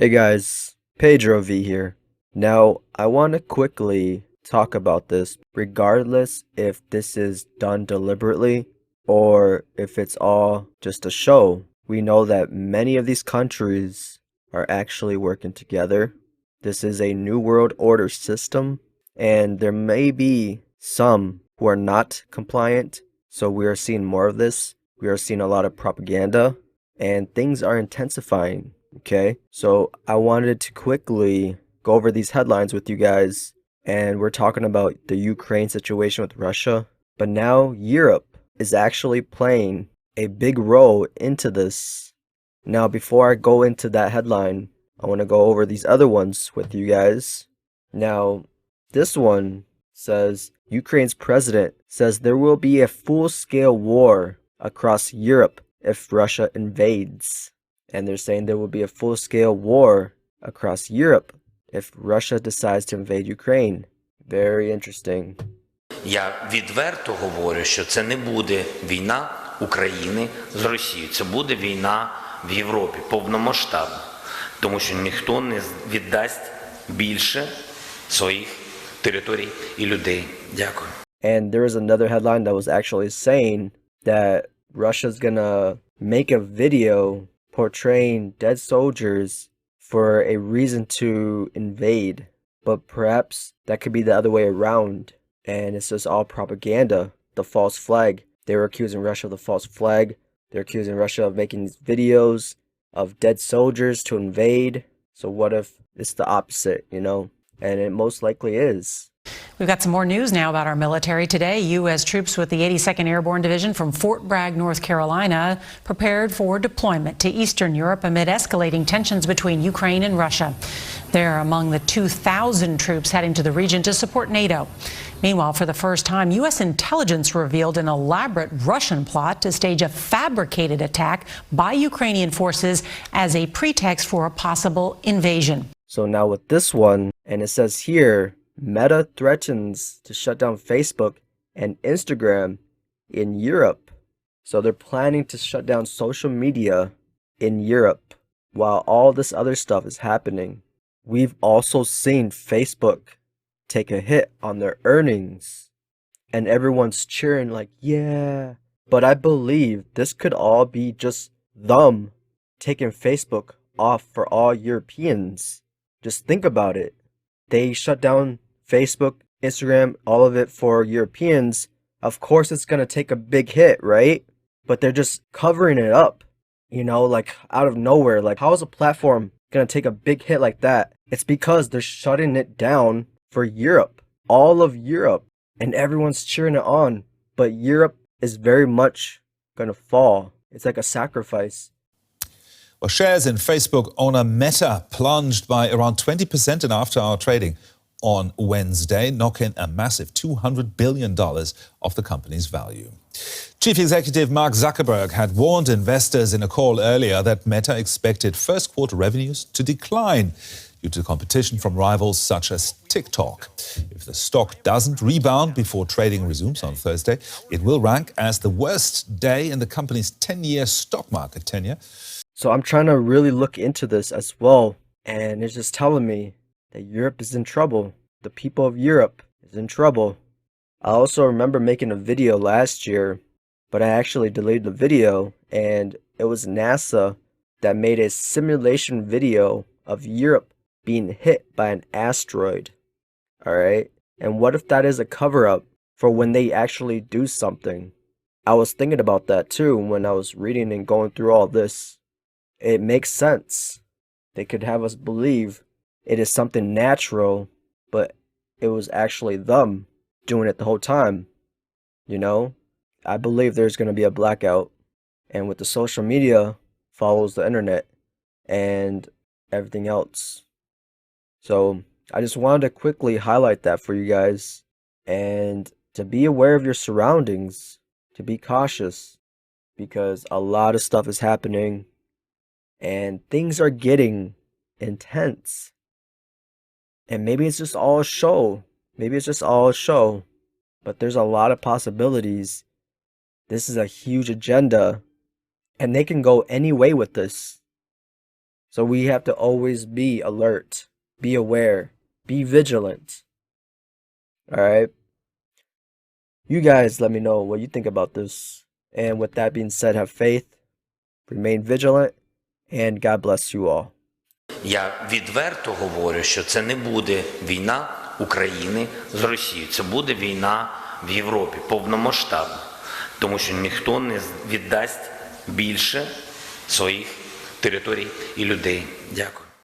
Hey guys, Pedro V here. Now, I want to quickly talk about this, regardless if this is done deliberately or if it's all just a show. We know that many of these countries are actually working together. This is a New World Order system, and there may be some who are not compliant, so we are seeing more of this. We are seeing a lot of propaganda, and things are intensifying. Okay, so I wanted to quickly go over these headlines with you guys, and we're talking about the Ukraine situation with Russia, but now Europe is actually playing a big role into this. Now, before I go into that headline, I want to go over these other ones with you guys. Now, this one says Ukraine's president says there will be a full-scale war across Europe if Russia invades. And they're saying there will be a full-scale war across Europe if Russia decides to invade Ukraine. Very interesting. Я відверто говорю, що це не буде війна України з Росією. Це буде війна в Європі, повномасштабна. Тому що ніхто не віддасть більше своїх територій і людей. Дякую. And there was another headline that was actually saying that Russia's gonna make a video portraying dead soldiers for a reason to invade. But perhaps that could be the other way around. And it's just all propaganda, the false flag. They were accusing Russia of the false flag. They're accusing Russia of making these videos of dead soldiers to invade. So what if it's the opposite, you know? And it most likely is. We've got some more news now about our military. Today, U.S. troops with the 82nd Airborne Division from Fort Bragg, North Carolina, prepared for deployment to Eastern Europe amid escalating tensions between Ukraine and Russia. They're among the 2,000 troops heading to the region to support NATO. Meanwhile, for the first time, U.S. intelligence revealed an elaborate Russian plot to stage a fabricated attack by Ukrainian forces as a pretext for a possible invasion. So now with this one, and it says here, Meta threatens to shut down Facebook and Instagram in Europe. So they're planning to shut down social media in Europe while all this other stuff is happening. We've also seen Facebook take a hit on their earnings, and everyone's cheering like, yeah. But I believe this could all be just them taking Facebook off for all Europeans. Just think about it. They shut down Facebook, Instagram, all of it for Europeans. Of course it's going to take a big hit, right? But they're just covering it up, you know, like out of nowhere. Like, how is a platform going to take a big hit like that? It's because they're shutting it down for Europe, all of Europe, and everyone's cheering it on. But Europe is very much going to fall. It's like a sacrifice. Well, shares in Facebook owner Meta plunged by around 20% in after-hour trading on Wednesday, knocking a massive $200 billion off the company's value. Chief Executive Mark Zuckerberg had warned investors in a call earlier that Meta expected first quarter revenues to decline due to competition from rivals such as TikTok. If the stock doesn't rebound before trading resumes on Thursday, it will rank as the worst day in the company's 10-year stock market tenure. So I'm trying to really look into this as well, and it's just telling me that Europe is in trouble. The people of Europe is in trouble. I also remember making a video last year, but I actually deleted the video, and it was NASA that made a simulation video of Europe being hit by an asteroid. Alright? And what if that is a cover-up for when they actually do something? I was thinking about that too when I was reading and going through all this. It makes sense. They could have us believe it is something natural, but it was actually them doing it the whole time. You know? I believe there's going to be a blackout. And with the social media follows the internet and everything else. So I just wanted to quickly highlight that for you guys. And to be aware of your surroundings. To be cautious. Because a lot of stuff is happening. And things are getting intense. And maybe it's just all a show. Maybe it's just all a show. But there's a lot of possibilities. This is a huge agenda. And they can go any way with this. So we have to always be alert, be aware, be vigilant. All right. You guys let me know what you think about this. And with that being said, have faith, remain vigilant, and God bless you all. Я відверто говорю, що це не буде війна України з Росією. Це буде війна в Європі, повномасштабна. Тому що ніхто не віддасть більше своїх територій і людей. Дякую.